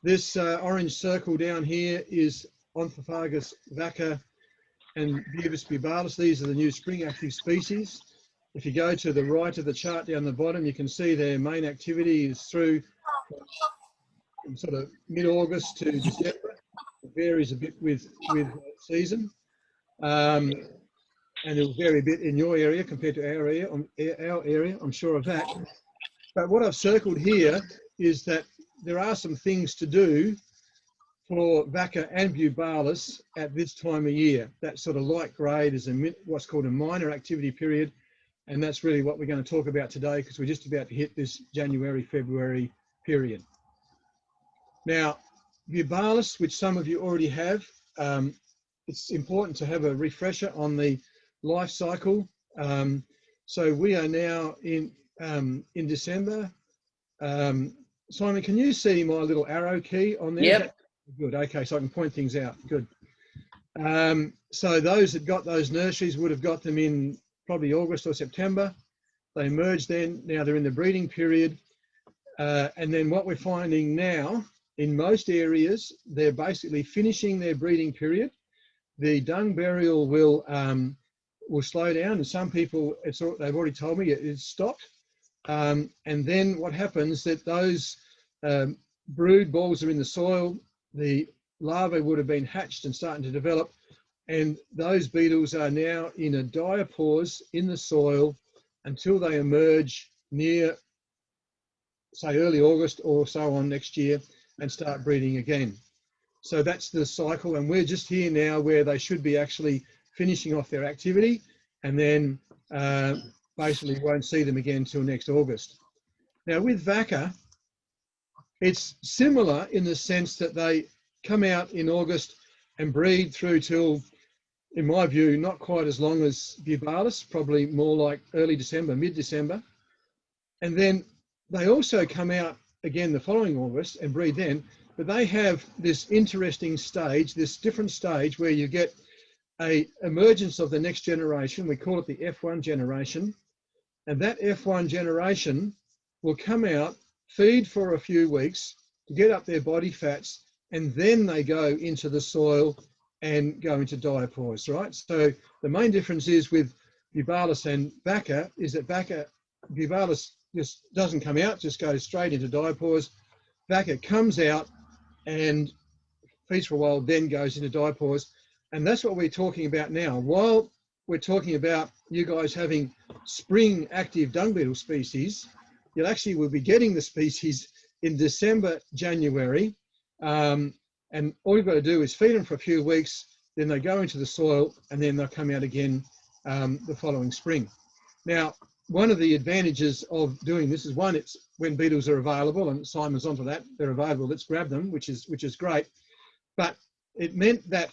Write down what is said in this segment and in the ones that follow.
This orange circle down here is Onthophagus vacca and Beetles. These are the new spring active species. If you go to the right of the chart down the bottom, you can see their main activity is through sort of mid-August to December. It varies a bit with season. And it'll vary a bit in your area compared to our area, I'm sure of that. But what I've circled here is that there are some things to do for vacca and Beetles at this time of year. That sort of light grade is what's called a minor activity period, and that's really what we're going to talk about today, because we're just about to hit this January, February period. Now, Beetles, which some of you already have, it's important to have a refresher on the life cycle. So we are now in December. Simon, can you see my little arrow key on there? Yep. Good. Okay, so I can point things out. Good. So those that got those nurseries would have got them in probably August or September. They emerged then. Now they're in the breeding period. And then what we're finding now, in most areas, they're basically finishing their breeding period. The dung burial will slow down, and some people, they've already told me it's stopped. And then what happens that those brood balls are in the soil, the larvae would have been hatched and starting to develop, and those beetles are now in a diapause in the soil until they emerge near, say, early August or so on next year and start breeding again. So that's the cycle, and we're just here now where they should be actually finishing off their activity, and then basically won't see them again till next August. Now with vacca, it's similar in the sense that they come out in August and breed through till, in my view, not quite as long as Beetles, probably more like early December, mid-December. And then they also come out again the following August and breed then, but they have this interesting stage, this different stage where you get a emergence of the next generation. We call it the F1 generation. And that F1 generation will come out, feed for a few weeks to get up their body fats, and then they go into the soil and go into diapause, right? So the main difference is with Beetles and vacca is that Beetles just doesn't come out, just goes straight into diapause. Vacca comes out and feeds for a while, then goes into diapause. And that's what we're talking about now. While we're talking about you guys having spring active dung beetle species, you actually will be getting the species in December, January. And all you've got to do is feed them for a few weeks, then they go into the soil, and then they'll come out again the following spring. Now, one of the advantages of doing this is, one, it's when beetles are available, and Simon's onto that, they're available, let's grab them, which is great. But it meant that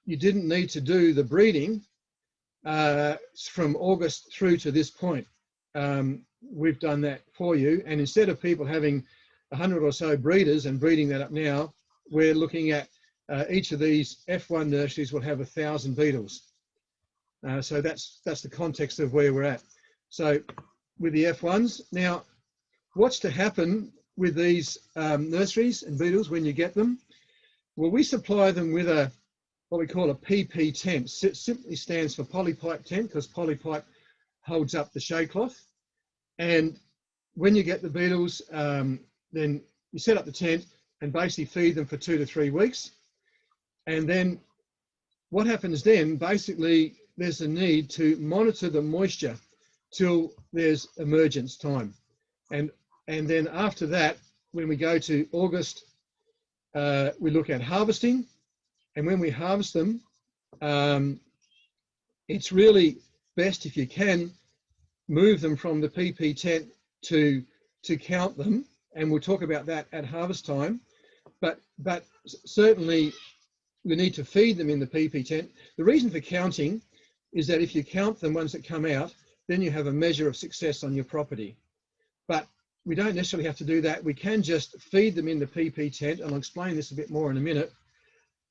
you didn't need to do the breeding from August through to this point. We've done that for you, and instead of people having 100 or so breeders and breeding that up now, we're looking at each of these F1 nurseries will have 1,000 beetles. So that's the context of where we're at. So with the F1s, now what's to happen with these nurseries and beetles when you get them? Well, we supply them with what we call a PP tent. It simply stands for polypipe tent, because polypipe holds up the shade cloth. And when you get the beetles, then you set up the tent and basically feed them for 2 to 3 weeks. And then what happens then, basically, there's a need to monitor the moisture till there's emergence time. And then after that, when we go to August, we look at harvesting. And when we harvest them, it's really best if you can move them from the PP tent to count them. And we'll talk about that at harvest time. But certainly we need to feed them in the PP tent. The reason for counting is that if you count them once that come out, then you have a measure of success on your property. But we don't necessarily have to do that. We can just feed them in the PP tent, and I'll explain this a bit more in a minute,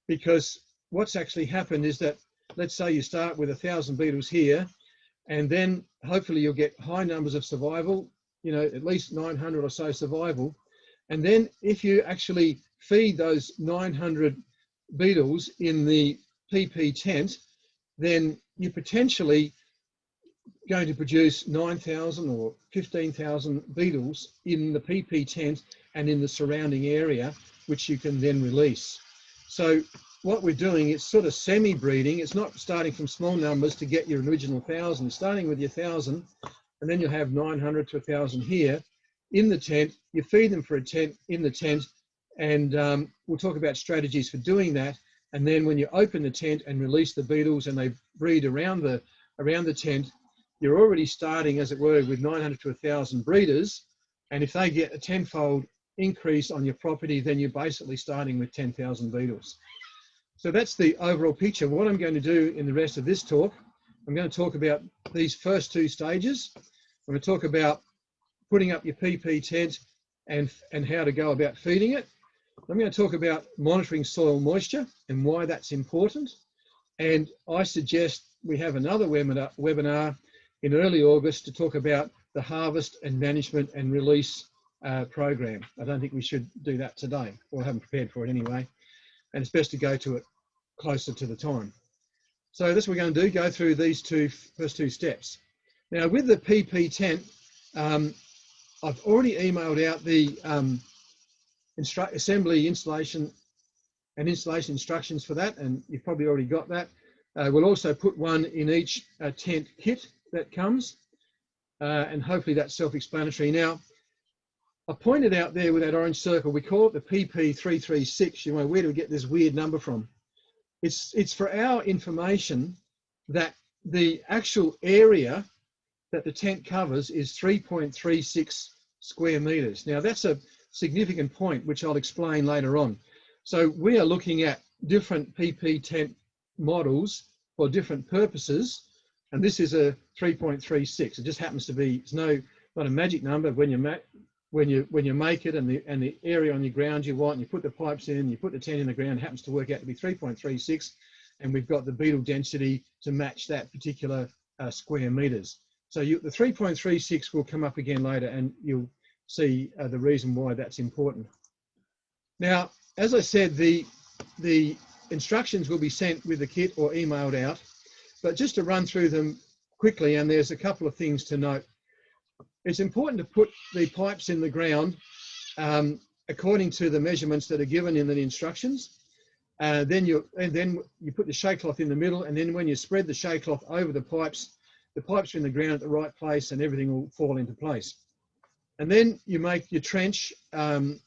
because what's actually happened is that, let's say you start with 1,000 beetles here, and then hopefully you'll get high numbers of survival, you know, at least 900 or so survival. And then if you actually feed those 900 beetles in the PP tent, then you're potentially going to produce 9,000 or 15,000 beetles in the PP tent and in the surrounding area, which you can then release. So what we're doing is sort of semi-breeding. It's not starting from small numbers to get your original 1,000, starting with your 1,000, and then you'll have 900 to 1,000 here in the tent. You feed them for a tent in the tent, and we'll talk about strategies for doing that. And then when you open the tent and release the beetles and they breed around the tent, you're already starting, as it were, with 900 to 1,000 breeders. And if they get a tenfold increase on your property, then you're basically starting with 10,000 beetles. So that's the overall picture. What I'm going to do in the rest of this talk, I'm going to talk about these first two stages. I'm going to talk about putting up your PP tent and how to go about feeding it. I'm going to talk about monitoring soil moisture and why that's important. And I suggest we have another webinar in early August to talk about the harvest and management and release program. I don't think we should do that today, or I haven't prepared for it anyway. And it's best to go to it closer to the time. So that's what we're going to do, go through these first two steps. Now with the PP tent, I've already emailed out the assembly, installation and installation instructions for that, and you've probably already got that. We'll also put one in each tent kit that comes, and hopefully that's self-explanatory. Now, I pointed out there with that orange circle, we call it the PP336. You know, where do we get this weird number from? It's for our information that the actual area that the tent covers is 3.36 square meters. Now that's a significant point, which I'll explain later on. So we are looking at different PP tent models for different purposes, and this is a 3.36. It just happens to be, it's not a magic number. When you make it and the area on your ground you want, and you put the pipes in, you put the tent in the ground, it happens to work out to be 3.36, and we've got the beetle density to match that particular square meters. So the 3.36 will come up again later, and you'll see the reason why that's important. Now, as I said, the instructions will be sent with the kit or emailed out, but just to run through them quickly, and there's a couple of things to note. It's important to put the pipes in the ground according to the measurements that are given in the instructions. Then you put the shade cloth in the middle, and then when you spread the shade cloth over the pipes are in the ground at the right place, and everything will fall into place. And then you make your trench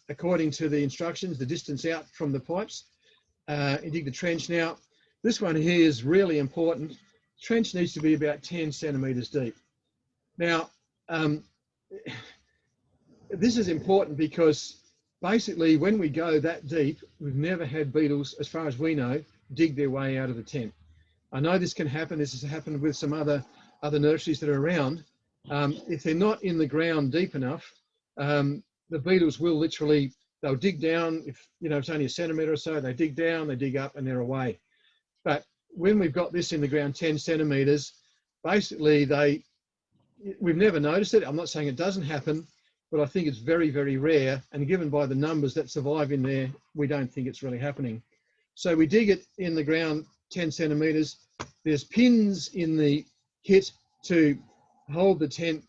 according to the instructions, the distance out from the pipes. You dig the trench. Now, this one here is really important. The trench needs to be about 10 centimeters deep. Now, this is important because basically when we go that deep, we've never had beetles, as far as we know, dig their way out of the tent. I know this can happen. This has happened with some other nurseries that are around. If they're not in the ground deep enough, the beetles will literally, they'll dig down. If it's only a centimetre or so, they dig down, they dig up, and they're away. But when we've got this in the ground 10 centimetres, basically we've never noticed it. I'm not saying it doesn't happen, but I think it's very, very rare. And given by the numbers that survive in there, we don't think it's really happening. So we dig it in the ground 10 centimetres. There's pins in the kit to hold the tent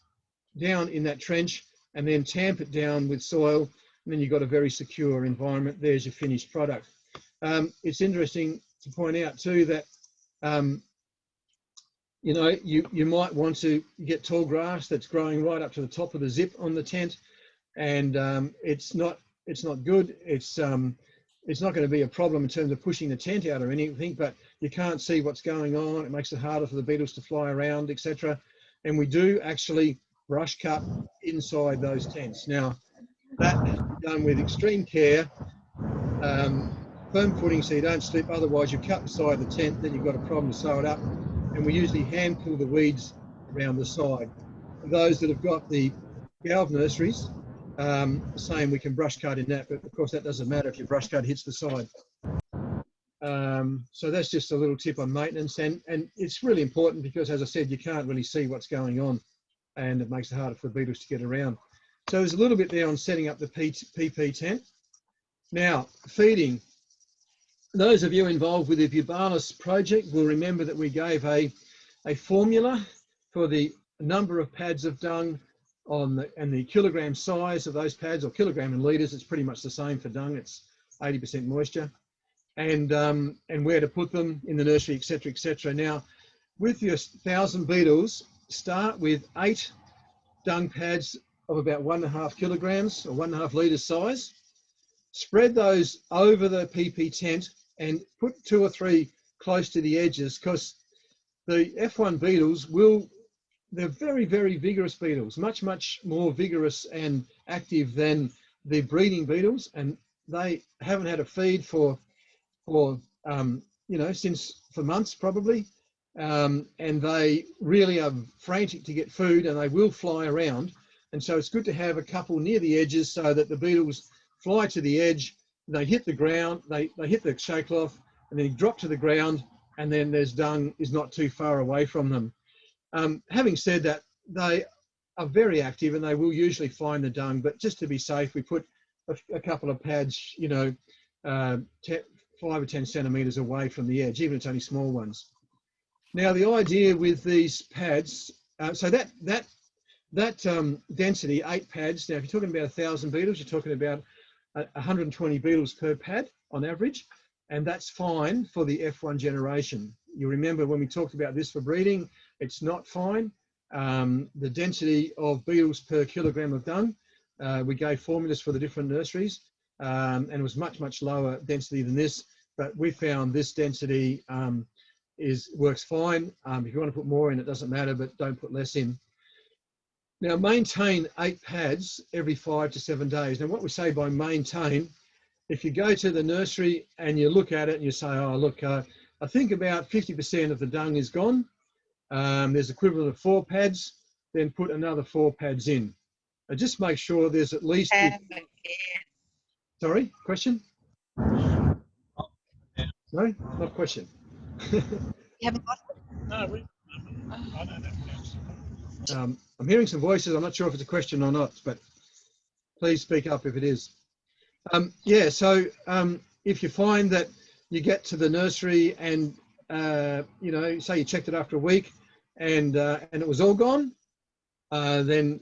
down in that trench and then tamp it down with soil. And then you've got a very secure environment. There's your finished product. It's interesting to point out too that you might want to get tall grass that's growing right up to the top of the zip on the tent, and it's not good. It's not going to be a problem in terms of pushing the tent out or anything, but you can't see what's going on. It makes it harder for the beetles to fly around, etc. And we do actually brush cut inside those tents. Now, that has to be done with extreme care, firm footing so you don't slip. Otherwise, you cut the side of the tent, then you've got a problem to sew it up. And we usually hand pull the weeds around the side. For those that have got the galv nurseries, same, we can brush cut in that, but of course that doesn't matter if your brush cut hits the side. So that's just a little tip on maintenance, and it's really important because, as I said, you can't really see what's going on, and it makes it harder for the beetles to get around. So there's a little bit there on setting up the PP tent. Now, feeding. Those of you involved with the Beetles project will remember that we gave a formula for the number of pads of dung and the kilogram size of those pads, or kilogram in litres. It's pretty much the same for dung. It's 80% moisture, and where to put them in the nursery, etc., etc. Now, with your 1,000 beetles, start with 8 dung pads of about 1.5 kilograms or 1.5 litres size. Spread those over the PP tent and put 2 or 3 close to the edges, because the F1 beetles they're very, very vigorous beetles, much, much more vigorous and active than the breeding beetles, and they haven't had a feed for months probably, and they really are frantic to get food, and they will fly around. And so it's good to have a couple near the edges so that the beetles fly to the edge, they hit the ground, they hit the show cloth, and then drop to the ground, and then there's dung is not too far away from them. Having said that, they are very active and they will usually find the dung, but just to be safe, we put a couple of pads, 5 or 10 centimetres away from the edge, even if it's only small ones. Now, the idea with these pads, so that density, 8 pads. Now, if you're talking about 1,000 beetles, you're talking about 120 beetles per pad on average, and that's fine for the F1 generation. You remember when we talked about this for breeding, it's not fine. The density of beetles per kilogram of dung, we gave formulas for the different nurseries, and it was much, much lower density than this, but we found this density works fine. If you want to put more in, it doesn't matter, but don't put less in. Now, maintain 8 pads every 5 to 7 days. Now, what we say by maintain, if you go to the nursery and you look at it and you say, oh, look, I think about 50% of the dung is gone. There's equivalent of 4 pads, then put another 4 pads in. And just make sure there's at least... Sorry, question? No, not question. You haven't got it? No, I don't know. I'm hearing some voices. I'm not sure if it's a question or not, but please speak up if it is. Yeah, so if you find that you get to the nursery and, say you checked it after a week and it was all gone, then,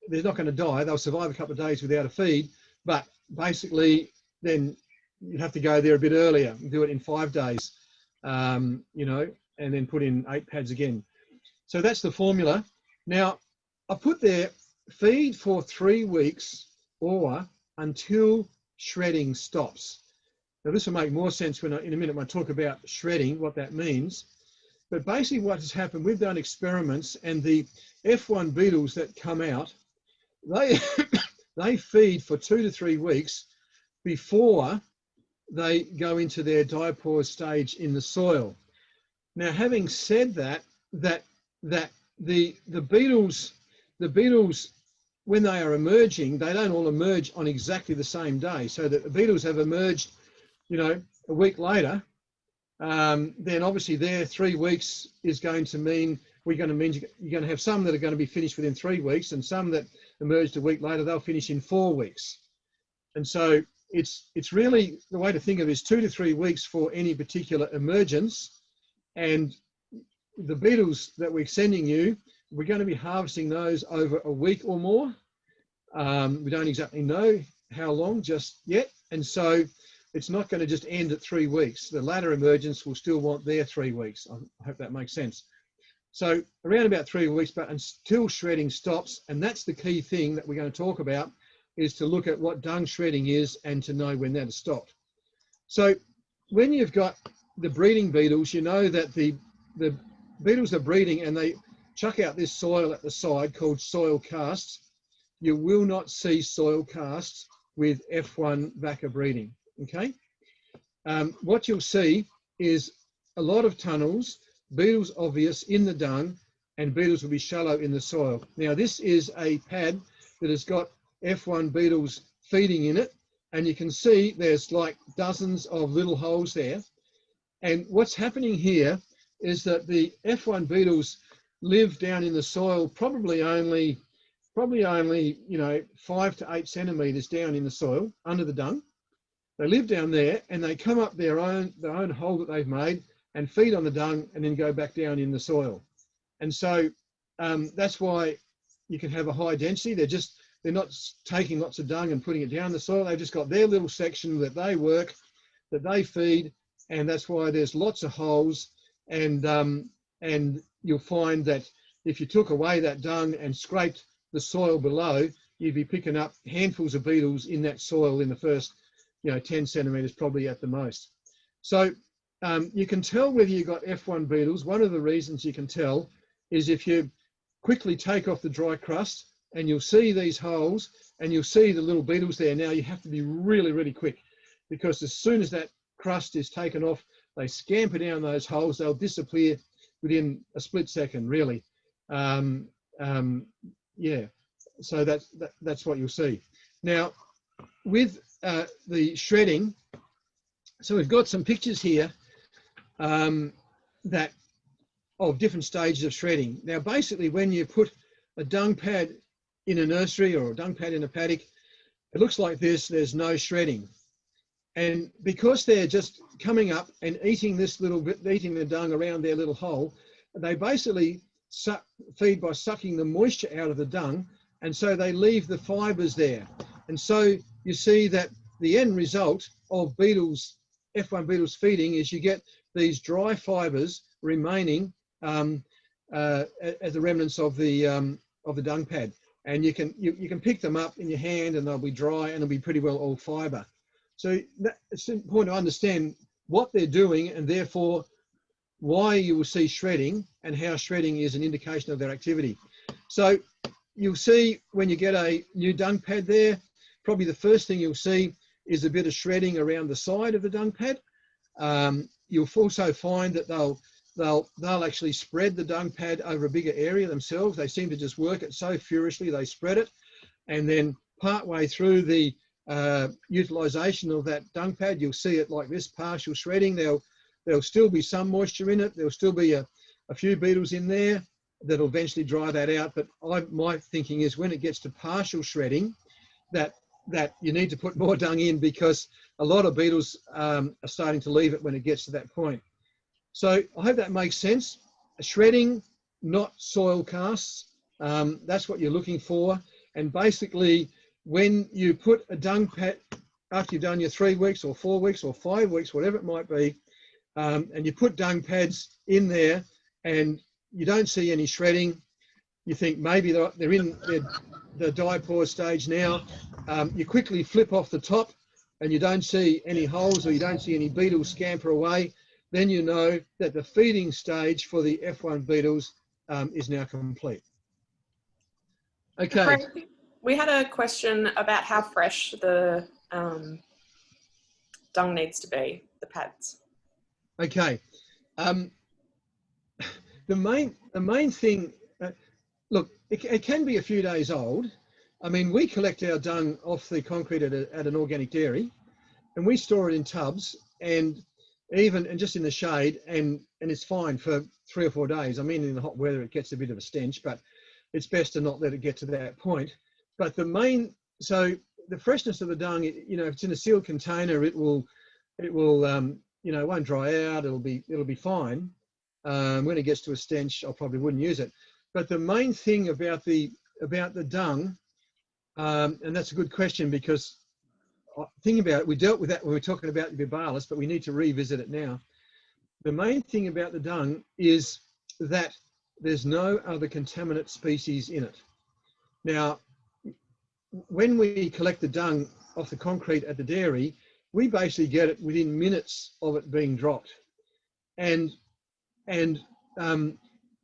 they're not going to die. They'll survive a couple of days without a feed, but basically then you'd have to go there a bit earlier and do it in 5 days, and then put in 8 pads again. So that's the formula. Now, I put there feed for 3 weeks or until shredding stops. Now, this will make more sense when in a minute when I talk about shredding, what that means. But basically what has happened, we've done experiments, and the F1 beetles that come out, they feed for 2 to 3 weeks before they go into their diapause stage in the soil. Now, having said that, the beetles, when they are emerging, they don't all emerge on exactly the same day. So that the beetles have emerged, a week later, then obviously their 3 weeks is going to mean you're going to have some that are going to be finished within 3 weeks, and some that emerged a week later, they'll finish in 4 weeks. And so it's really, the way to think of it is 2 to 3 weeks for any particular emergence. And the beetles that we're sending you, we're going to be harvesting those over a week or more. We don't exactly know how long just yet. And so it's not going to just end at 3 weeks. The latter emergence will still want their 3 weeks. I hope that makes sense. So around about 3 weeks, but until shredding stops, and that's the key thing that we're going to talk about, is to look at what dung shredding is and to know when that has stopped. So when you've got the breeding beetles, you know that the beetles are breeding and they chuck out this soil at the side called soil casts. You will not see soil casts with F1 vacca breeding, okay? What you'll see is a lot of tunnels, beetles obvious in the dung, and beetles will be shallow in the soil. Now, this is a pad that has got F1 beetles feeding in it, and you can see there's like dozens of little holes there. And what's happening here is that the F1 beetles live down in the soil probably only probably only, 5 to 8 centimetres down in the soil under the dung. They live down there and they come up their own hole that they've made and feed on the dung and then go back down in the soil. And so that's why you can have a high density. They're not taking lots of dung and putting it down the soil. They've just got their little section that they work, that they feed, and that's why there's lots of holes. And you'll find that if you took away that dung and scraped the soil below, you'd be picking up handfuls of beetles in that soil in the first, 10 centimetres probably at the most. So you can tell whether you've got F1 beetles. One of the reasons you can tell is if you quickly take off the dry crust, and you'll see these holes and you'll see the little beetles there. Now you have to be really, really quick, because as soon as that crust is taken off, they scamper down those holes. They'll disappear within a split second, really. Yeah, so that's what you'll see. Now, with the shredding, so we've got some pictures here that of different stages of shredding. Now, basically, when you put a dung pad in a nursery or a dung pad in a paddock, it looks like this. There's no shredding. And because they're just coming up and eating this little bit, eating the dung around their little hole, they basically feed by sucking the moisture out of the dung, and so they leave the fibres there. And so you see that the end result of beetles, F1 beetles feeding, is you get these dry fibres remaining as the remnants of the dung pad. And you can pick them up in your hand and they'll be dry and they'll be pretty well all fibre. So it's important to understand what they're doing and therefore why you will see shredding and how shredding is an indication of their activity. So you'll see when you get a new dung pad there, probably the first thing you'll see is a bit of shredding around the side of the dung pad. You'll also find that they'll actually spread the dung pad over a bigger area themselves. They seem to just work it so furiously, they spread it. And then partway through the utilisation of that dung pad, you'll see it like this, partial shredding. There'll still be some moisture in it. There'll still be a few beetles in there that'll eventually dry that out. But my thinking is when it gets to partial shredding, that you need to put more dung in, because a lot of beetles are starting to leave it when it gets to that point. So I hope that makes sense. Shredding, not soil casts. That's what you're looking for. And basically, when you put a dung pad, after you've done your 3 weeks or 4 weeks or 5 weeks, whatever it might be, and you put dung pads in there and you don't see any shredding, you think maybe they're in the diapause stage now. You quickly flip off the top and you don't see any holes or you don't see any beetles scamper away. Then you know that the feeding stage for the F1 beetles is now complete. Okay. Frank, we had a question about how fresh the dung needs to be, the pads. Okay. The main thing, look, it can be a few days old. I mean, we collect our dung off the concrete at an organic dairy, and we store it in tubs and just in the shade, and it's fine for 3 or 4 days. I mean, in the hot weather, it gets a bit of a stench, but it's best to not let it get to that point. But so the freshness of the dung, if it's in a sealed container, it will it won't dry out. It'll be fine. When it gets to a stench, I probably wouldn't use it. But the main thing about the dung, and that's a good question, because thinking about it, we dealt with that when we were talking about the Beetles, but we need to revisit it now. The main thing about the dung is that there's no other contaminant species in it. Now, when we collect the dung off the concrete at the dairy, we basically get it within minutes of it being dropped. And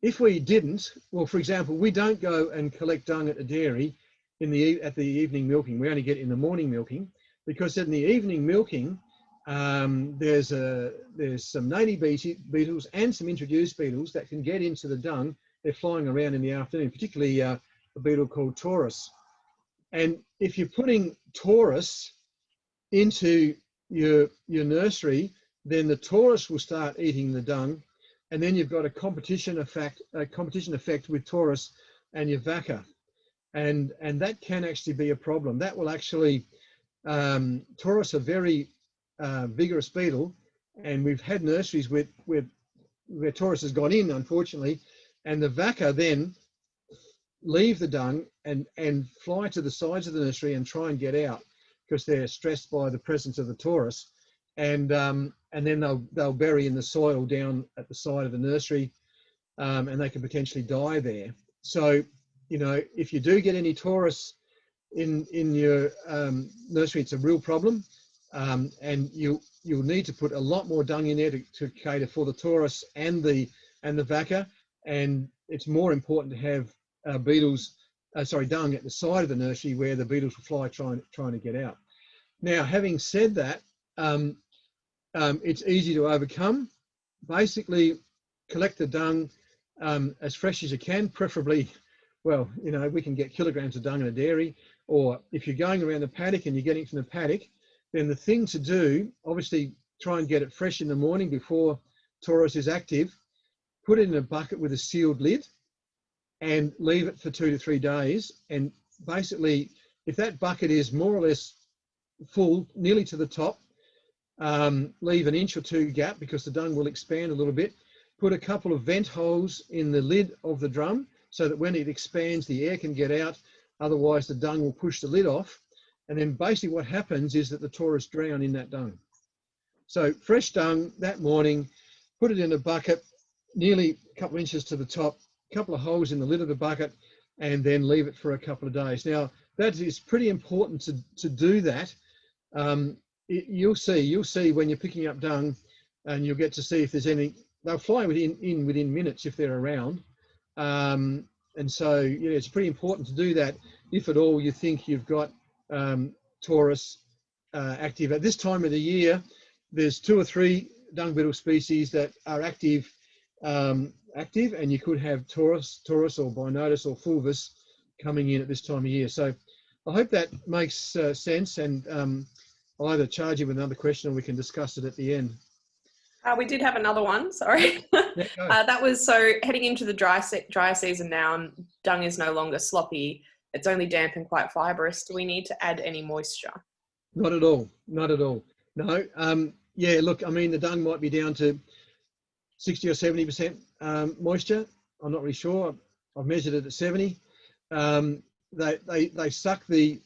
if we didn't, well, for example, we don't go and collect dung at the dairy at the evening milking. We only get it in the morning milking, because in the evening milking, there's some native beetles and some introduced beetles that can get into the dung. They're flying around in the afternoon, particularly a beetle called Taurus. And if you're putting Taurus into your nursery, then the Taurus will start eating the dung, and then you've got a competition effect with Taurus and your vacca. and that can actually be a problem. That will actually, Taurus are very vigorous beetle, and we've had nurseries where Taurus has gone in, unfortunately, and the vacca then leave the dung and fly to the sides of the nursery and try and get out because they're stressed by the presence of the Taurus, and then they'll bury in the soil down at the side of the nursery, and they can potentially die there. So, you know, if you do get any Taurus in your nursery, it's a real problem, and you'll need to put a lot more dung in there to cater for the Taurus and the vacca, and it's more important to have dung at the side of the nursery where the beetles will fly trying to get out. Now, having said that, it's easy to overcome. Basically, collect the dung as fresh as you can, preferably, well, you know, we can get kilograms of dung in a dairy, or if you're going around the paddock and you're getting it from the paddock, then the thing to do, obviously, try and get it fresh in the morning before Taurus is active, put it in a bucket with a sealed lid and leave it for 2 to 3 days. And basically, if that bucket is more or less full, nearly to the top, leave an inch or two gap because the dung will expand a little bit. Put a couple of vent holes in the lid of the drum so that when it expands, the air can get out. Otherwise, the dung will push the lid off. And then basically what happens is that the Taurus drown in that dung. So fresh dung that morning, put it in a bucket, nearly a couple of inches to the top, a couple of holes in the lid of the bucket, and then leave it for a couple of days. Now, that is pretty important to do that. You'll see when you're picking up dung, and you'll get to see if there's any. They'll fly within minutes if they're around, and so yeah, it's pretty important to do that if at all you think you've got Taurus active. At this time of the year, there's 2 or 3 dung beetle species that are active, and you could have Taurus or Binotus or Fulvus coming in at this time of year. So I hope that makes sense, and I'll either charge you with another question or we can discuss it at the end. We did have another one, sorry. Yeah, that was, so heading into the dry season now, and dung is no longer sloppy. It's only damp and quite fibrous. Do we need to add any moisture? Not at all. Not at all. No. Yeah, look, I mean, the dung might be down to 60 or 70% moisture. I'm not really sure. I've measured it at 70. They suck the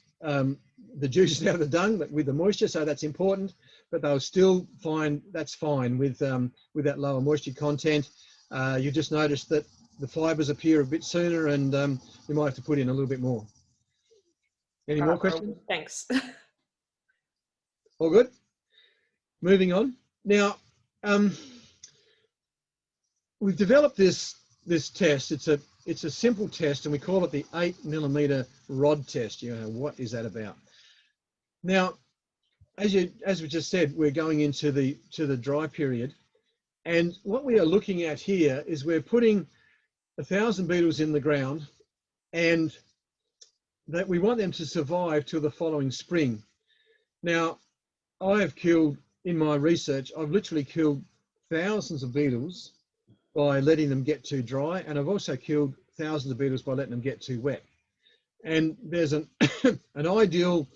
juices out of the dung with the moisture, so that's important. But they'll still find that's fine with that lower moisture content. You just notice that the fibres appear a bit sooner, and you might have to put in a little bit more. Any more questions? Thanks. All good. Moving on. Now, we've developed this test. It's a simple test, and we call it the 8mm rod test. You know, what is that about? Now, as we just said, we're going into the dry period, and what we are looking at here is we're putting 1,000 beetles in the ground, and that we want them to survive till the following spring. Now, I have killed, in my research, I've literally killed thousands of beetles by letting them get too dry, and I've also killed thousands of beetles by letting them get too wet. And there's an ideal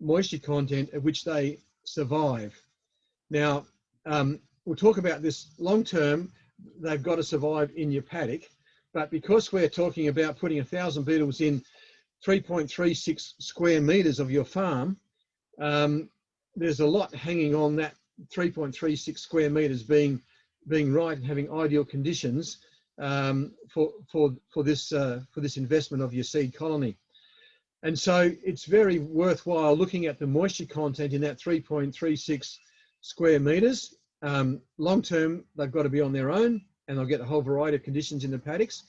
moisture content at which they survive. Now, we'll talk about this long term. They've got to survive in your paddock, but because we're talking about putting 1,000 beetles in 3.36 square meters of your farm, there's a lot hanging on that 3.36 square meters being right and having ideal conditions for this investment of your seed colony. And so it's very worthwhile looking at the moisture content in that 3.36 square meters. Long term, they've got to be on their own, and they'll get a whole variety of conditions in the paddocks,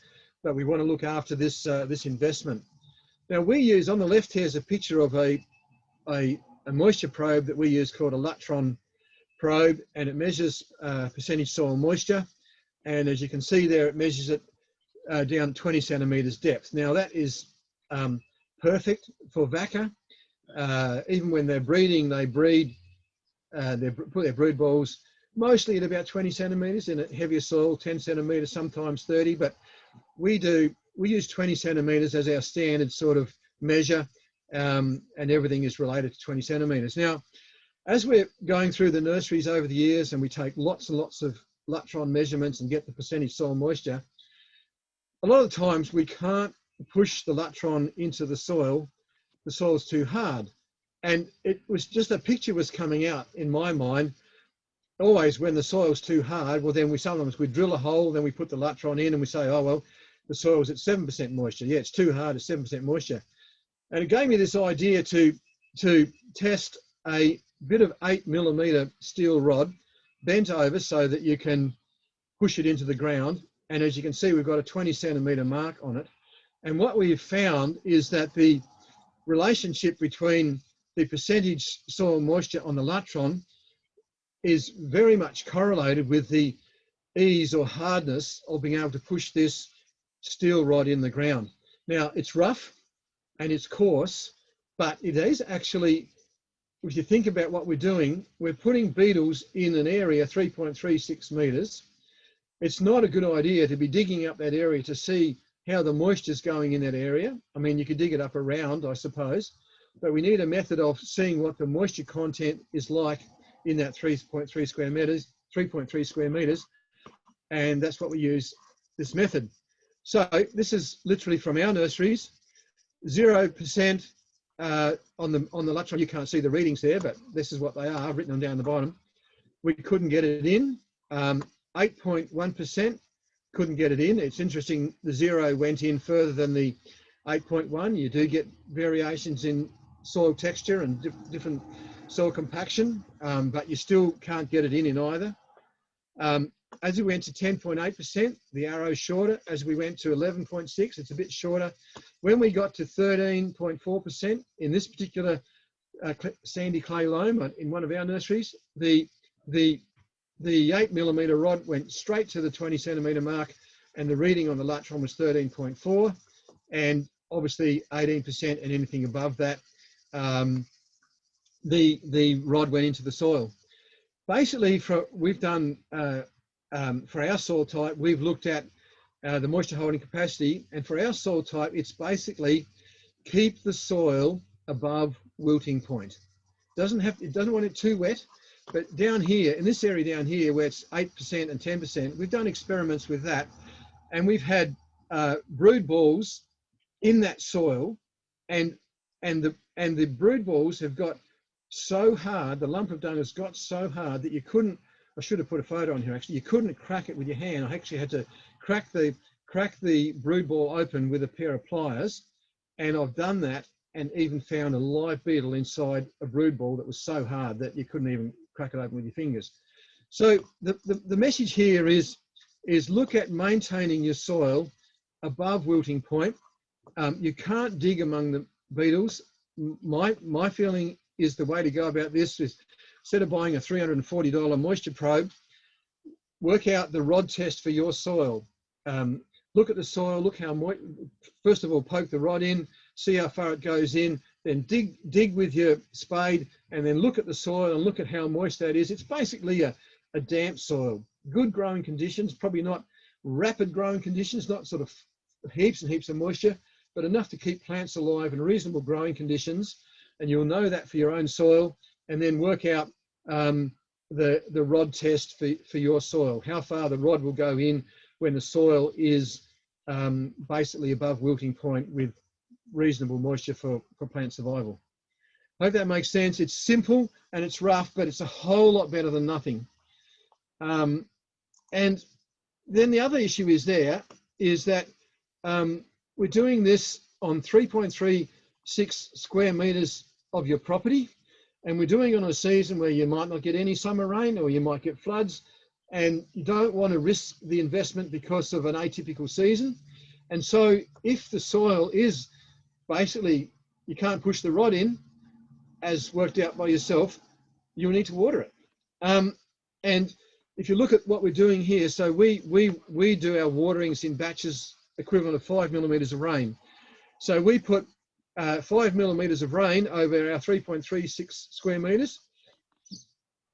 but we want to look after this investment. Now, we use, on the left here is a picture of a moisture probe that we use called a Lutron probe, and it measures percentage soil moisture. And as you can see there, it measures it down 20 centimeters depth. Now, that is perfect for vacca. Even when they're breeding, they put their brood balls mostly at about 20 centimeters in a heavier soil, 10 centimeters, sometimes 30, but we do we use 20 centimetres as our standard sort of measure, and everything is related to 20 centimetres. Now, as we're going through the nurseries over the years and we take lots and lots of latron measurements and get the percentage soil moisture, a lot of times we can't push the latron into the soil. The soil's too hard. And it was just a picture was coming out in my mind. Always when the soil's too hard, well, then sometimes we drill a hole, then we put the latron in and we say, oh, well, the soil's at 7% moisture. Yeah, it's too hard at 7% moisture. And it gave me this idea to test a bit of 8mm steel rod bent over so that you can push it into the ground. And as you can see, we've got a 20 centimetre mark on it. And what we've found is that the relationship between the percentage soil moisture on the latron is very much correlated with the ease or hardness of being able to push this steel rod in the ground. Now, it's rough and it's coarse, but it is actually, if you think about what we're doing, we're putting beetles in an area 3.36 metres. It's not a good idea to be digging up that area to see how the moisture's going in that area. I mean, you could dig it up around, I suppose, but we need a method of seeing what the moisture content is like in that 3.3 square metres, and that's what we use this method. So this is literally from our nurseries, 0% on the latron. You can't see the readings there, but this is what they are, I've written them down the bottom. We couldn't get it in. 8.1% couldn't get it in. It's interesting, the 0 went in further than the 8.1. You do get variations in soil texture and different soil compaction, but you still can't get it in either. As we went to 10.8%, the arrow's shorter. As we went to 11.6, it's a bit shorter. When we got to 13.4% in this particular sandy clay loam in one of our nurseries, the 8mm rod went straight to the 20 centimetre mark, and the reading on the latron was 13.4, and obviously 18%, and anything above that, the rod went into the soil. Basically, we've done for our soil type, we've looked at the moisture holding capacity, and for our soil type, it's basically keep the soil above wilting point. It doesn't want it too wet, but down here, in this area down here, where it's 8% and 10%, we've done experiments with that, and we've had brood balls in that soil, and the brood balls have got so hard, the lump of dung has got so hard that you couldn't, I should have put a photo on here actually, you couldn't crack it with your hand. I actually had to crack the brood ball open with a pair of pliers, and I've done that and even found a live beetle inside a brood ball that was so hard that you couldn't even crack it open with your fingers. So the message here is look at maintaining your soil above wilting point. You can't dig among the beetles. My feeling is the way to go about this is, instead of buying a $340 moisture probe, work out the rod test for your soil. Look at the soil, look how moist, first of all, poke the rod in, see how far it goes in, then dig with your spade, and then look at the soil and look at how moist that is. It's basically a damp soil. Good growing conditions, probably not rapid growing conditions, not sort of heaps and heaps of moisture, but enough to keep plants alive in reasonable growing conditions. And you'll know that for your own soil, and then work out the rod test for your soil, how far the rod will go in when the soil is basically above wilting point with reasonable moisture for plant survival. I hope that makes sense. It's simple and it's rough, but it's a whole lot better than nothing. And then the other issue is that we're doing this on 3.36 square metres of your property, and we're doing it on a season where you might not get any summer rain or you might get floods, and you don't want to risk the investment because of an atypical season. And so if the soil is basically, you can't push the rod in as worked out by yourself, you'll need to water it. And if you look at what we're doing here, so we do our waterings in batches equivalent of 5 millimetres of rain. So we put 5 millimetres of rain over our 3.36 square metres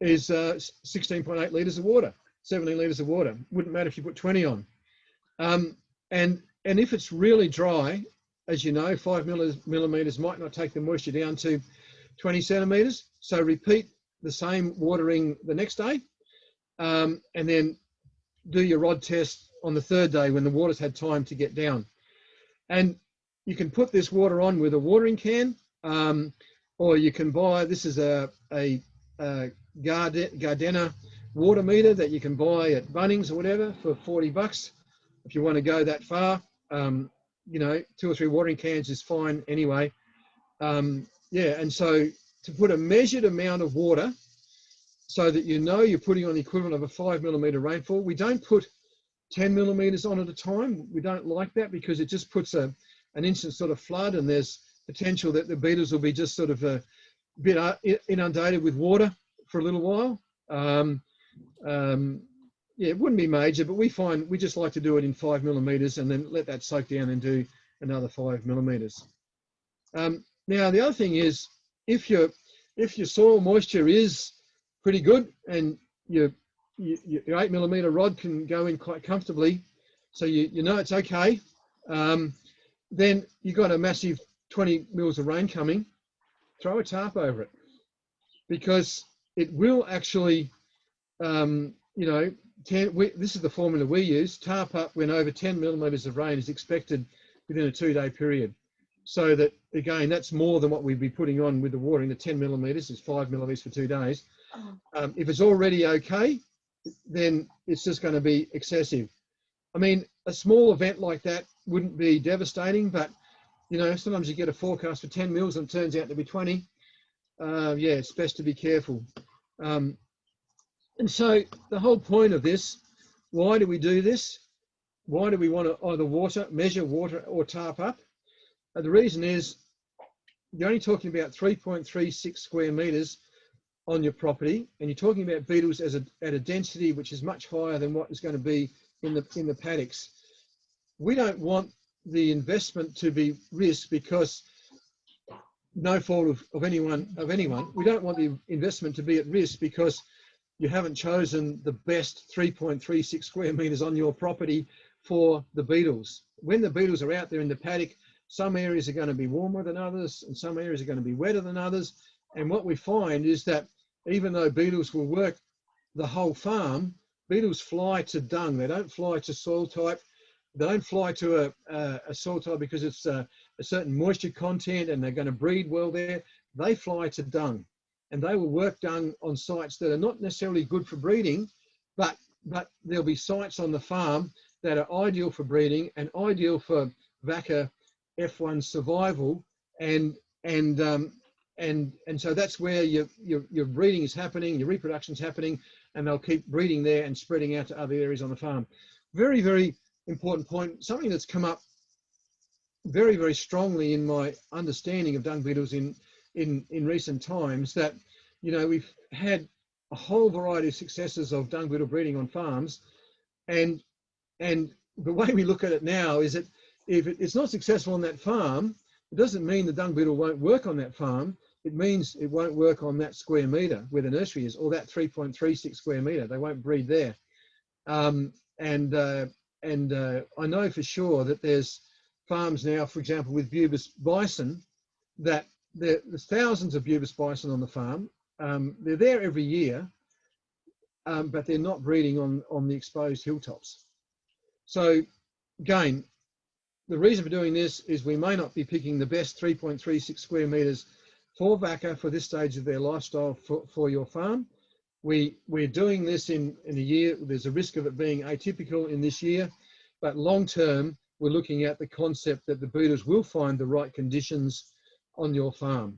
is 16.8 litres of water, 17 litres of water. Wouldn't matter if you put 20 on. And if it's really dry, as you know, 5 millimeters might not take the moisture down to 20 centimeters. So repeat the same watering the next day, and then do your rod test on the third day when the water's had time to get down. And you can put this water on with a watering can, or you can buy, this is a Gardena water meter that you can buy at Bunnings or whatever for $40 if you want to go that far. You know, 2 or 3 watering cans is fine anyway. Yeah, and so to put a measured amount of water so that you know you're putting on the equivalent of a 5 millimeter rainfall. We don't put 10 millimeters on at a time. We don't like that because it just puts an instant sort of flood, and there's potential that the beetles will be just sort of a bit inundated with water for a little while. Yeah, it wouldn't be major, but we just like to do it in 5 millimeters and then let that soak down and do another 5 millimeters. Now the other thing is, if your soil moisture is pretty good and your 8 millimeter rod can go in quite comfortably, so you know it's okay, then you've got a massive 20 mils of rain coming, throw a tarp over it, because it will actually, you know, this is the formula we use, tarp up when over 10 millimeters of rain is expected within a 2-day period. So that, again, that's more than what we'd be putting on with the watering. The 10 millimeters is 5 millimeters for 2 days. If it's already okay, then it's just going to be excessive. I mean, a small event like that wouldn't be devastating, but, you know, sometimes you get a forecast for 10 mils and it turns out to be 20. Yeah, it's best to be careful. And so the whole point of this, why do we do this? Why do we want to either measure water or tarp up? The reason is you're only talking about 3.36 square meters on your property, and you're talking about beetles at a density which is much higher than what is going to be in the paddocks. We don't want the investment to be risked because no fault of anyone. We don't want the investment to be at risk because you haven't chosen the best 3.36 square meters on your property for the beetles. When the beetles are out there in the paddock, some areas are going to be warmer than others and some areas are going to be wetter than others. And what we find is that even though beetles will work the whole farm, beetles fly to dung. They don't fly to soil type. They don't fly to a soil type because it's a certain moisture content and they're going to breed well there. They fly to dung, and they will work dung on sites that are not necessarily good for breeding, but there'll be sites on the farm that are ideal for breeding and ideal for vacca F1 survival, and so that's where your breeding is happening, your reproduction is happening, and they'll keep breeding there and spreading out to other areas on the farm. Very, very important point. Something that's come up very, very strongly in my understanding of dung beetles in recent times, that, you know, we've had a whole variety of successes of dung beetle breeding on farms, and the way we look at it now is that if it's not successful on that farm, it doesn't mean the dung beetle won't work on that farm. It means it won't work on that square metre where the nursery is, or that 3.36 square metre. They won't breed there. I know for sure that there's farms now, for example, with Bubis bison, that there's thousands of Bubis bison on the farm. They're there every year, but they're not breeding on the exposed hilltops. So again, the reason for doing this is we may not be picking the best 3.36 square metres for vacca for this stage of their lifestyle for your farm. We're doing this in a year. There's a risk of it being atypical in this year, but long term, we're looking at the concept that the beetles will find the right conditions on your farm.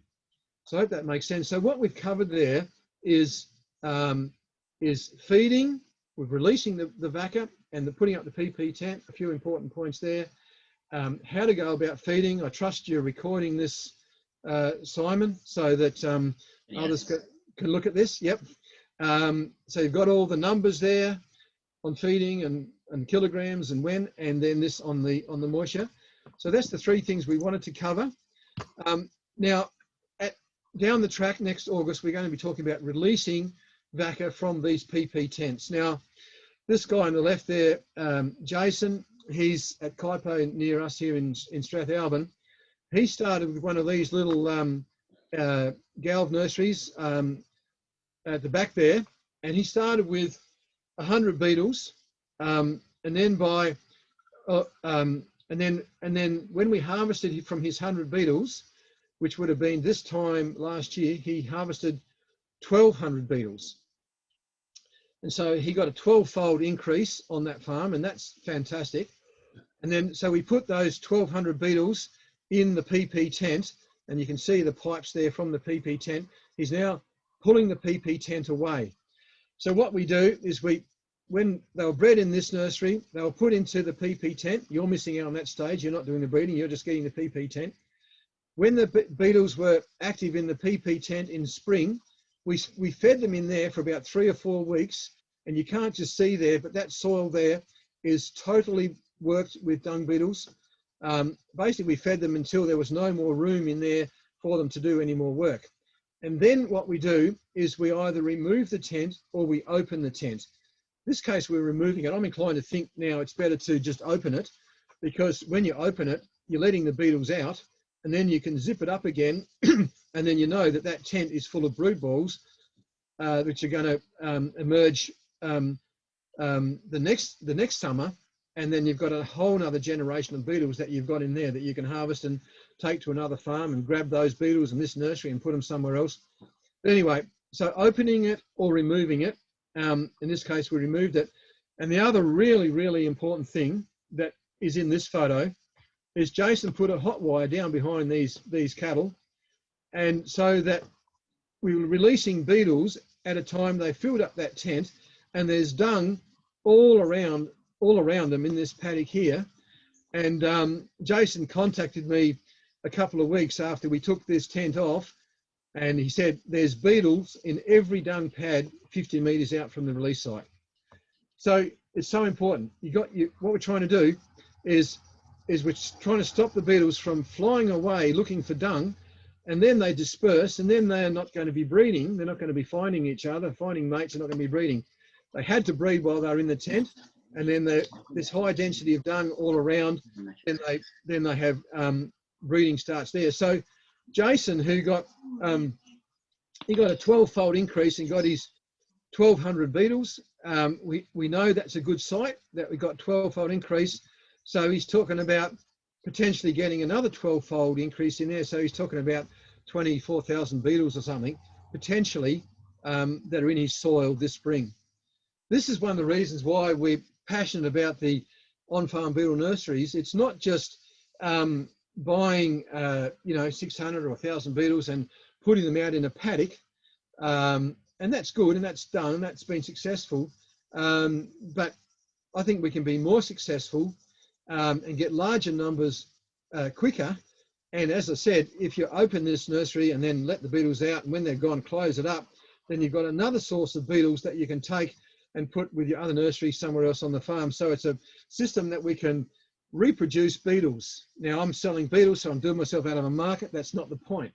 So I hope that makes sense. So what we've covered there is feeding, with releasing the vacca and putting up the PP tent, a few important points there. How to go about feeding. I trust you're recording this, Simon, so that others can look at this. Yep. So you've got all the numbers there on feeding and kilograms and when, and then this on the moisture. So that's the 3 things we wanted to cover. Now, down the track next August, we're going to be talking about releasing vacca from these PP tents. Now, this guy on the left there, Jason, he's at Kaipo near us here in Strathalbyn. He started with one of these little galv nurseries at the back there, and he started with 100 beetles, and then by and then when we harvested from his 100 beetles, which would have been this time last year, he harvested 1,200 beetles. And so he got a 12-fold increase on that farm, and that's fantastic. And then, so we put those 1,200 beetles in the PP tent, and you can see the pipes there from the PP tent. He's now pulling the PP tent away. So what we do is when they were bred in this nursery, they were put into the PP tent. You're missing out on that stage. You're not doing the breeding. You're just getting the PP tent. When the beetles were active in the PP tent in spring, we fed them in there for about 3 or 4 weeks, and you can't just see there, but that soil there is totally worked with dung beetles. Basically, we fed them until there was no more room in there for them to do any more work. And then what we do is we either remove the tent or we open the tent. In this case, we're removing it. I'm inclined to think now it's better to just open it, because when you open it, you're letting the beetles out, and then you can zip it up again, and then you know that that tent is full of brood balls, which are going to emerge the next summer, and then you've got a whole other generation of beetles that you've got in there that you can harvest and take to another farm and grab those beetles in this nursery and put them somewhere else. But anyway, so opening it or removing it, in this case we removed it. And the other really, really important thing that is in this photo is Jason put a hot wire down behind these cattle, and so that we were releasing beetles at a time they filled up that tent, and there's dung all around them in this paddock here. And Jason contacted me a couple of weeks after we took this tent off, and he said there's beetles in every dung pad 50 metres out from the release site. So it's so important. What we're trying to do is we're trying to stop the beetles from flying away looking for dung, and then they disperse, and then they're not going to be breeding. They're not going to be finding each other, finding mates. They're not going to be breeding. They had to breed while they're in the tent, and then this high density of dung all around, then they have breeding starts there. So Jason, who got he got a 12-fold increase and got his 1,200 beetles. We know that's a good site, that we got 12-fold increase. So he's talking about potentially getting another 12-fold increase in there. So he's talking about 24,000 beetles or something, potentially, that are in his soil this spring. This is one of the reasons why we're passionate about the on-farm beetle nurseries. It's not just buying 600 or 1,000 beetles and putting them out in a paddock, and that's good, and that's done, and that's been successful. But I think we can be more successful and get larger numbers quicker. And as I said, if you open this nursery and then let the beetles out, and when they're gone, close it up, then you've got another source of beetles that you can take and put with your other nursery somewhere else on the farm. So it's a system that we can reproduce beetles. Now, I'm selling beetles, so I'm doing myself out of a market. That's not the point.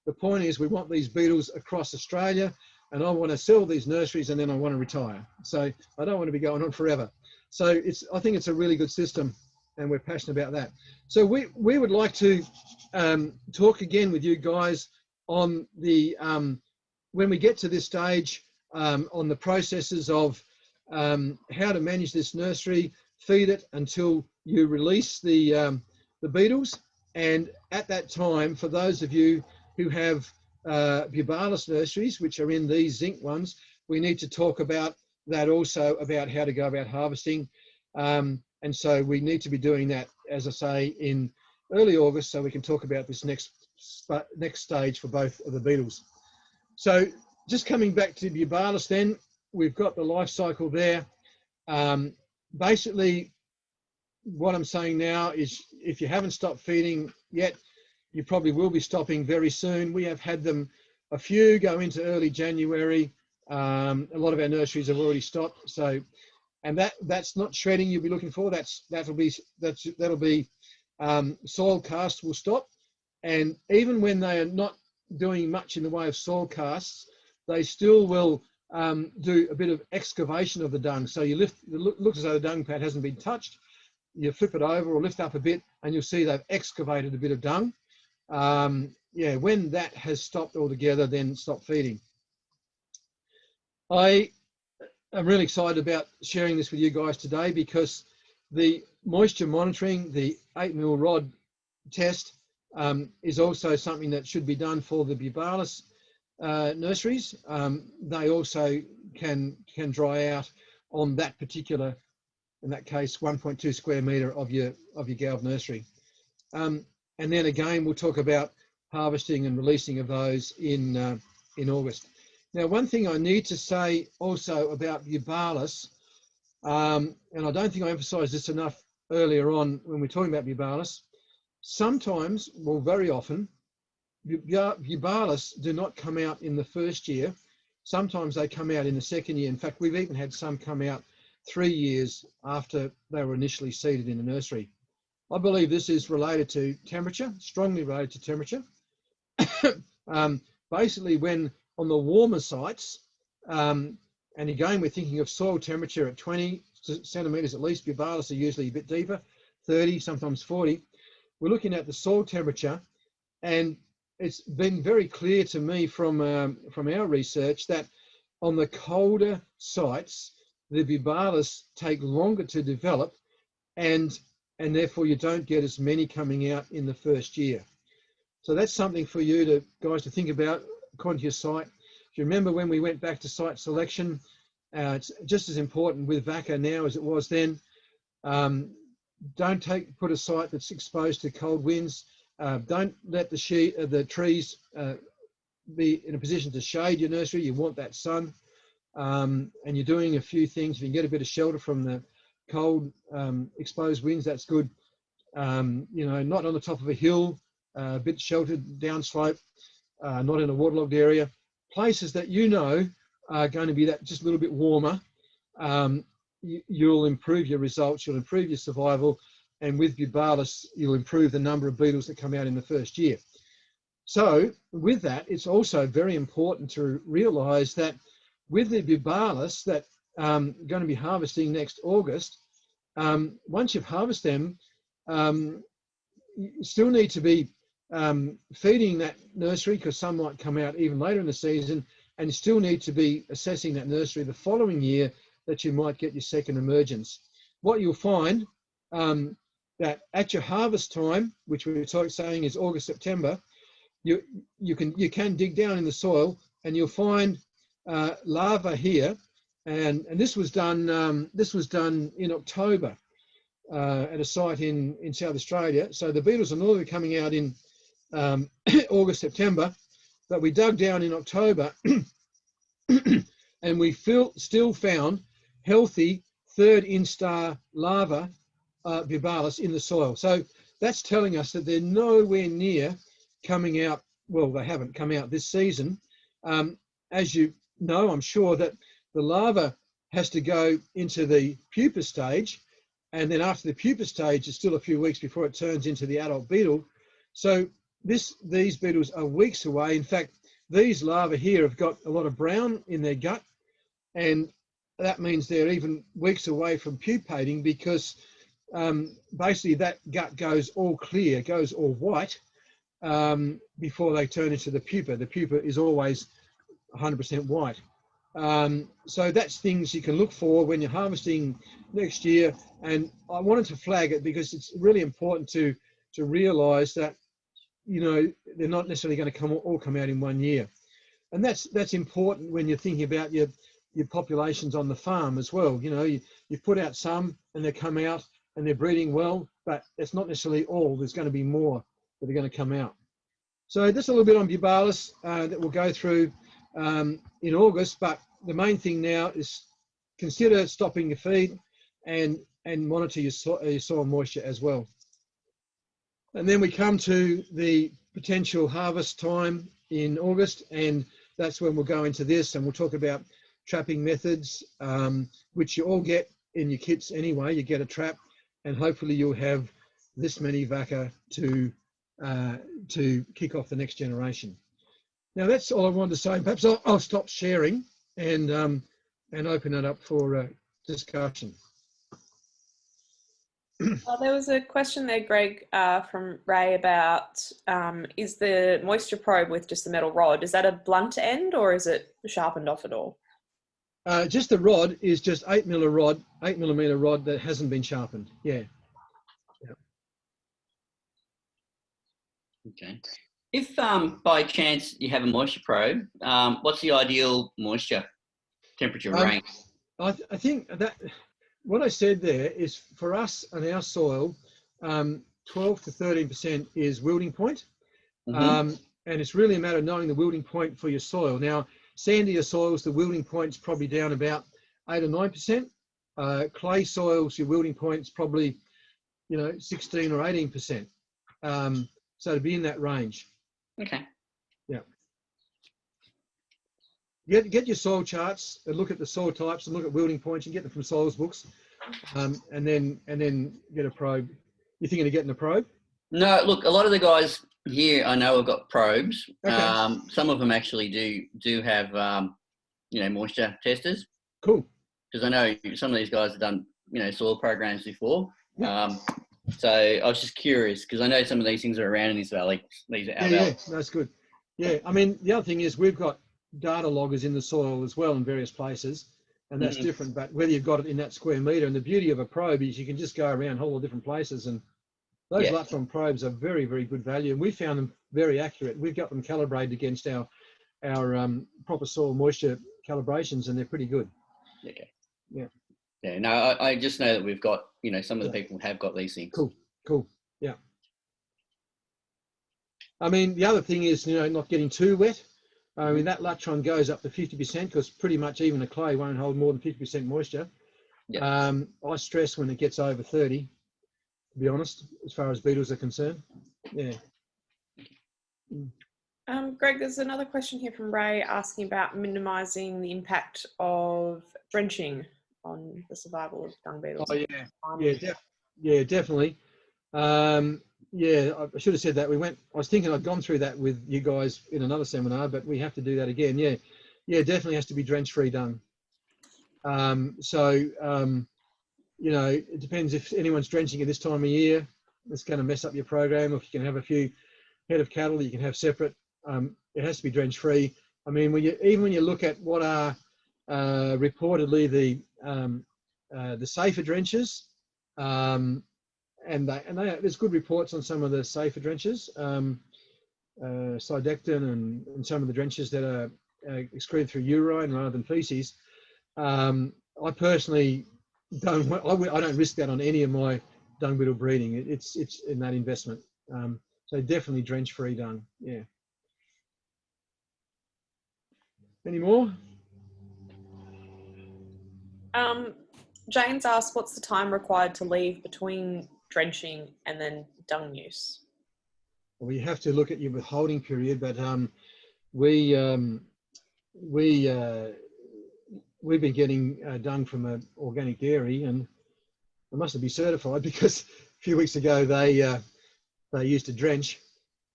The point is we want these beetles across Australia, and I want to sell these nurseries, and then I want to retire. So I don't want to be going on forever. So I think it's a really good system, and we're passionate about that. So we would like to talk again with you guys on the, when we get to this stage, on the processes of how to manage this nursery, feed it until you release the beetles. And at that time, for those of you who have Beetles nurseries, which are in these zinc ones, we need to talk about that also, about how to go about harvesting. And so we need to be doing that, as I say, in early August, so we can talk about this next stage for both of the beetles. So just coming back to Beetles then, we've got the life cycle there. Basically, what I'm saying now is if you haven't stopped feeding yet, you probably will be stopping very soon. We have had them, a few go into early January. A lot of our nurseries have already stopped. So, and that's not shredding you'll be looking for. That'll be soil casts will stop. And even when they are not doing much in the way of soil casts, they still will do a bit of excavation of the dung. So you looks as though the dung pad hasn't been touched. you flip it over or lift up a bit and you'll see they've excavated a bit of dung. Yeah, when that has stopped altogether, then stop feeding. I am really excited about sharing this with you guys today because the moisture monitoring, the 8mm rod test, is also something that should be done for the Beetles nurseries. They also can dry out on that particular, in that case, 1.2 square metre of your Galv nursery. And then again, we'll talk about harvesting and releasing of those in August. Now, one thing I need to say also about Beetles, and I don't think I emphasised this enough earlier on when we're talking about Beetles, sometimes, well, very often, Beetles do not come out in the first year. Sometimes they come out in the second year. In fact, we've even had some come out 3 years after they were initially seeded in the nursery. I believe this is related to temperature, strongly related to temperature. Basically, when on the warmer sites, and again, we're thinking of soil temperature at 20 centimetres at least, Beetles are usually a bit deeper, 30, sometimes 40. We're looking at the soil temperature, and it's been very clear to me from our research that on the colder sites, the Beetles take longer to develop, and therefore you don't get as many coming out in the first year. So that's something for you guys to think about according to your site. If you remember when we went back to site selection, it's just as important with vacca now as it was then. Don't put a site that's exposed to cold winds. Don't let the trees be in a position to shade your nursery. You want that sun. And you're doing a few things. If you can get a bit of shelter from the cold exposed winds, that's good. You know, not on the top of a hill, a bit sheltered downslope, not in a waterlogged area. Places that you know are going to be that just a little bit warmer. You'll improve your results, you'll improve your survival, and with Beetles, you'll improve the number of beetles that come out in the first year. So with that, it's also very important to realise that with the Beetles that going to be harvesting next August, once you've harvested them, you still need to be feeding that nursery, because some might come out even later in the season, and you still need to be assessing that nursery the following year that you might get your second emergence. What you'll find that at your harvest time, which we're saying is August, September, you can dig down in the soil and you'll find larvae here, and this was done in October at a site in South Australia. So the beetles are normally coming out in August, September, but we dug down in October and we still found healthy third instar larvae, Beetles, in the soil. So that's telling us that they're nowhere near coming out. Well, they haven't come out this season. As you know, I'm sure that the larva has to go into the pupa stage, and then after the pupa stage, it's still a few weeks before it turns into the adult beetle. So these beetles are weeks away. In fact, these larvae here have got a lot of brown in their gut, and that means they're even weeks away from pupating, because basically that gut goes all clear, goes all white before they turn into the pupa. The pupa is always 100% white. So that's things you can look for when you're harvesting next year. And I wanted to flag it because it's really important to realise that, you know, they're not necessarily going to all come out in 1 year. And that's important when you're thinking about your populations on the farm as well. You know, you put out some and they come out and they're breeding well, but it's not necessarily all. There's going to be more that are going to come out. So just a little bit on Beetles that we'll go through in August, but the main thing now is consider stopping your feed and monitor your soil moisture as well. And then we come to the potential harvest time in August, and that's when we'll go into this and we'll talk about trapping methods, which you all get in your kits anyway. You get a trap, and hopefully you'll have this many vacca to kick off the next generation. Now that's all I wanted to say. Perhaps I'll stop sharing and open it up for discussion. There was a question there, Greg, from Ray about is the moisture probe with just a metal rod, is that a blunt end or is it sharpened off at all? Just the rod is just 8mm rod that hasn't been sharpened. Yeah. Okay. If by chance you have a moisture probe, what's the ideal moisture temperature range? I think that what I said there is for us and our soil, 12 to 13% is wilding point. And it's really a matter of knowing the wilding point for your soil. Now, sandier soils, the wilding point's probably down about 8 or 9%. Clay soils, your wilding point's probably, 16 or 18%. So to be in that range. Okay. Yeah. Get your soil charts and look at the soil types and look at wilding points. You can get them from soils books, and then get a probe. You thinking of getting a probe? No, look, a lot of the guys here I know have got probes. Okay. Some of them actually do have moisture testers. Cool. Because I know some of these guys have done soil programs before. Yeah. So I was just curious because I know some of these things are around in this valley. These are our valley. Yeah, that's good. Yeah, I mean the other thing is we've got data loggers in the soil as well in various places, and that's different. But whether you've got it in that square meter, and the beauty of a probe is you can just go around a whole lot of different places, and those Latron probes are very, very good value, and we found them very accurate. We've got them calibrated against our proper soil moisture calibrations, and they're pretty good. Okay. Yeah. Yeah. No, I just know that we've got some of the people have got these things. Cool. Yeah. I mean, the other thing is not getting too wet. I mean, that Latron goes up to 50% because pretty much even a clay won't hold more than 50% moisture. Yeah. I stress when it gets over 30, to be honest, as far as beetles are concerned. Yeah. Greg, there's another question here from Ray asking about minimising the impact of drenching on the survival of dung beetles. Oh yeah, definitely. I should have said that. I was thinking I'd gone through that with you guys in another seminar, but we have to do that again. Yeah, definitely has to be drench-free dung. It depends if anyone's drenching at this time of year. It's going to mess up your program. If you can have a few head of cattle, you can have separate. It has to be drench-free. I mean, even when you look at what are reportedly the safer drenches, and there's good reports on some of the safer drenches, Sidectin and some of the drenches that are excreted through urine rather than feces. I personally I don't risk that on any of my dung beetle breeding. It's in that investment. So definitely drench-free dung. Yeah. Any more? James asked, what's the time required to leave between drenching and then dung use? Well, you have to look at your withholding period, but we've been getting dung from an organic dairy, and they must be certified because a few weeks ago they used to drench,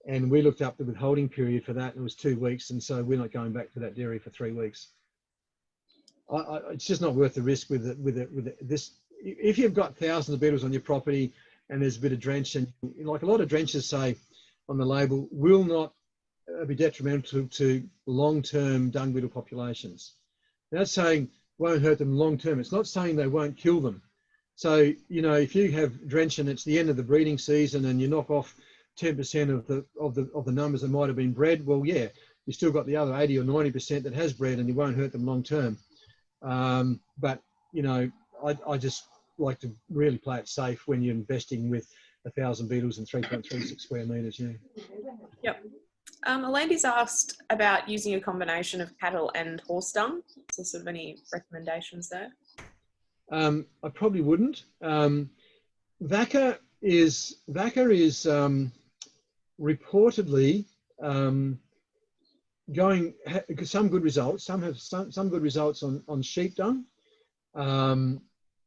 and we looked up the withholding period for that, and it was 2 weeks, and so we're not going back to that dairy for 3 weeks. It's just not worth the risk with this. If you've got thousands of beetles on your property and there's a bit of drench, and like a lot of drenches say on the label, will not be detrimental to long-term dung beetle populations. That's saying won't hurt them long-term. It's not saying they won't kill them. So, if you have drench and it's the end of the breeding season and you knock off 10% of the numbers that might have been bred, well, yeah, you still got the other 80 or 90% that has bred, and you won't hurt them long-term. But I just like to really play it safe when you're investing with 1,000 beetles in 3.36 square meters. Yeah. Yep. Alandi's asked about using a combination of cattle and horse dung. So, sort of any recommendations there? I probably wouldn't. Vacca is reportedly going some good results. Some have some good results on sheep dung, and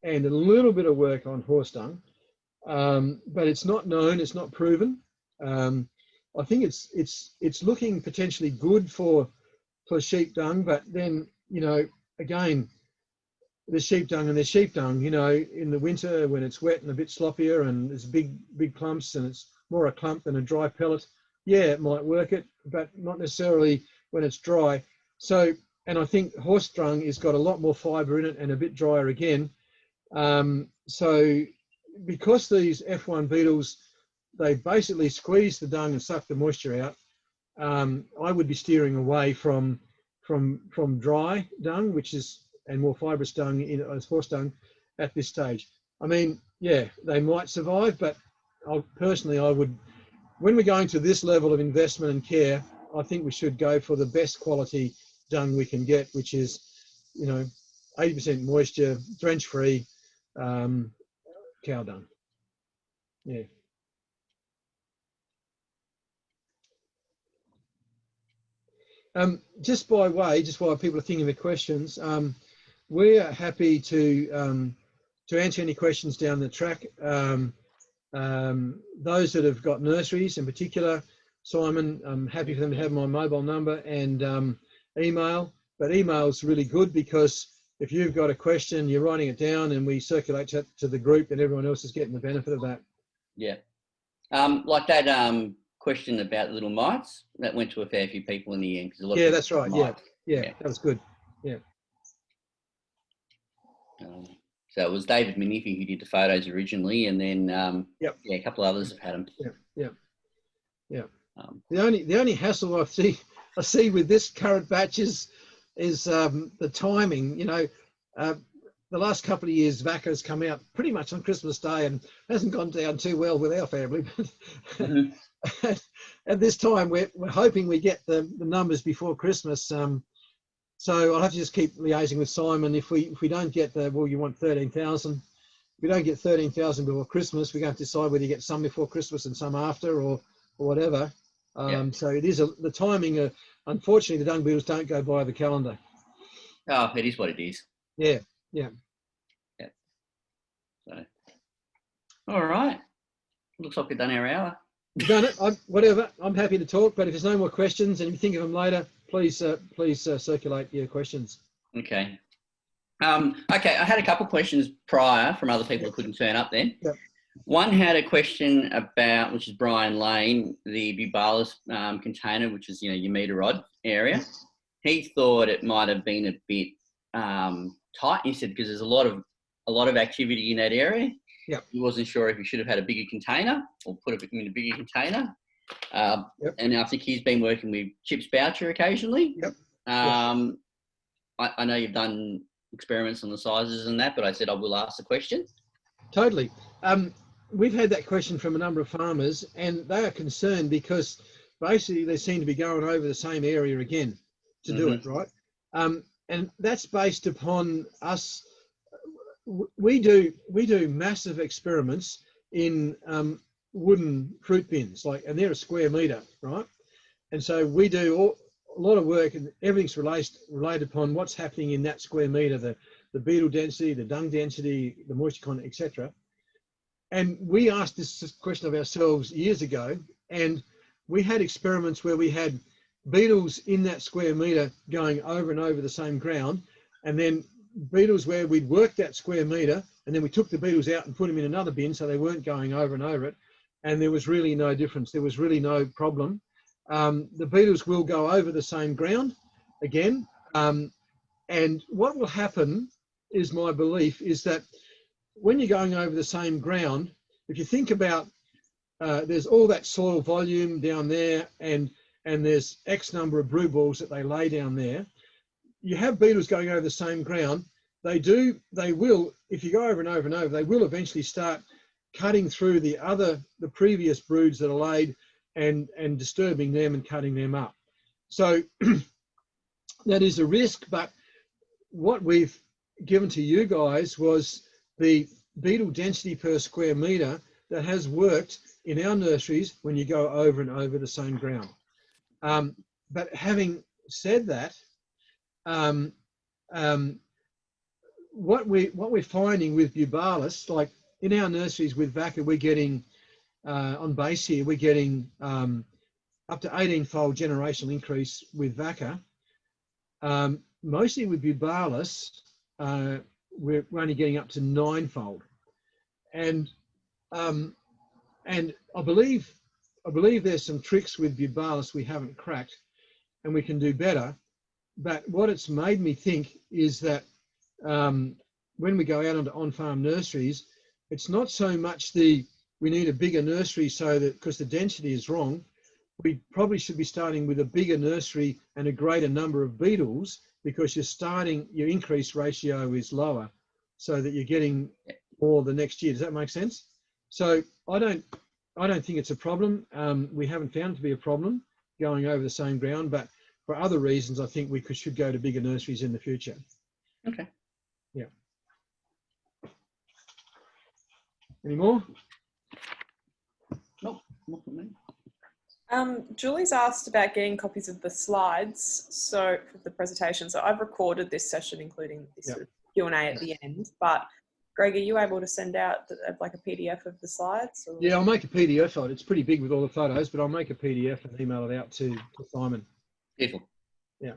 a little bit of work on horse dung, but it's not known. It's not proven. I think it's looking potentially good for sheep dung, but then again, there's sheep dung and there's sheep dung. You know, in the winter when it's wet and a bit sloppier and there's big clumps and it's more a clump than a dry pellet, yeah, it might work it, but not necessarily when it's dry. So, and I think horse dung has got a lot more fibre in it and a bit drier again. So because these F1 beetles, they basically squeeze the dung and suck the moisture out, I would be steering away from dry dung, which is, and more fibrous dung as horse dung at this stage. I mean, yeah, they might survive, but I would, when we're going to this level of investment and care, I think we should go for the best quality dung we can get, which is, you know, 80% moisture, drench-free cow dung. Yeah. Just while people are thinking of their questions, we're happy to answer any questions down the track. Those that have got nurseries in particular, Simon, I'm happy for them to have my mobile number and email, but email's really good because if you've got a question, you're writing it down and we circulate it to the group and everyone else is getting the benefit of that. Yeah. Like that question about the little mites, that went to a fair few people in the end. Cause a lot of that's right. Yeah, that was good. Yeah. So it was David Manifi who did the photos originally, and then yeah, a couple of others have had them. Yeah. The only hassle I see with this current batch is the timing. You know, the last couple of years, Vacca's come out pretty much on Christmas Day and hasn't gone down too well with our family. But at this time, we're hoping we get the numbers before Christmas. So I'll have to just keep liaising with Simon. If we don't get you want 13,000. If we don't get 13,000 before Christmas, we're going to decide whether you get some before Christmas and some after, or whatever. So it is the timing. Unfortunately, the dung beetles don't go by the calendar. Oh, it is what it is. Yeah. So, all right. Looks like we've done our hour. We've done it. Whatever. I'm happy to talk, but if there's no more questions and if you think of them later, please circulate your questions. Okay. Okay, I had a couple of questions prior from other people who couldn't turn up then. Yep. One had a question about, which is Brian Lane, the Bubalis container, which is, you know, your meter rod area. He thought it might have been a bit tight. He said because there's a lot of activity in that area. Yep. He wasn't sure if he should have had a bigger container or put it in a bigger container. And I think he's been working with Chips Boucher occasionally. Yep. I know you've done experiments on the sizes and that, but I said I will ask the question. Totally. We've had that question from a number of farmers, and they are concerned because basically they seem to be going over the same area again to do it, right? And that's based upon us. We do massive experiments in wooden fruit bins, and they're a square metre, right? And so we do a lot of work, and everything's related upon what's happening in that square metre, the beetle density, the dung density, the moisture content, etc. And we asked this question of ourselves years ago, and we had experiments where we had beetles in that square metre going over and over the same ground, and then beetles where we'd worked that square metre, and then we took the beetles out and put them in another bin so they weren't going over and over it, and there was really no difference. There was really no problem. The beetles will go over the same ground again, and what will happen is, my belief is that when you're going over the same ground, if you think about there's all that soil volume down there, and there's X number of brood balls that they lay down there. You have beetles going over the same ground. They will, if you go over and over and over, they will eventually start cutting through the previous broods that are laid and disturbing them and cutting them up. So that is a risk, but what we've given to you guys was the beetle density per square metre that has worked in our nurseries when you go over and over the same ground. But having said that, what we're finding with Bubalis, like in our nurseries with Vacca, we're getting on base here, we're getting up to 18-fold generational increase with Vacca. Mostly with Bubalis, we're only getting up to 9-fold. And I believe there's some tricks with Bubalis we haven't cracked, and we can do better. But what it's made me think is that when we go out onto on-farm nurseries, it's not so much we need a bigger nursery so that, because the density is wrong, we probably should be starting with a bigger nursery and a greater number of beetles, because your increase ratio is lower, so that you're getting more the next year. Does that make sense? So I don't think it's a problem. We haven't found it to be a problem going over the same ground, but for other reasons, I think we should go to bigger nurseries in the future. Okay. Yeah. Any more? Nope, not for me. Julie's asked about getting copies of the slides, so for the presentation. So I've recorded this session, including this sort of Q&A at the end. But Greg, are you able to send out like a PDF of the slides? Or? Yeah, I'll make a PDF of it. It's pretty big with all the photos, but I'll make a PDF and email it out to Simon. Beautiful. Yeah.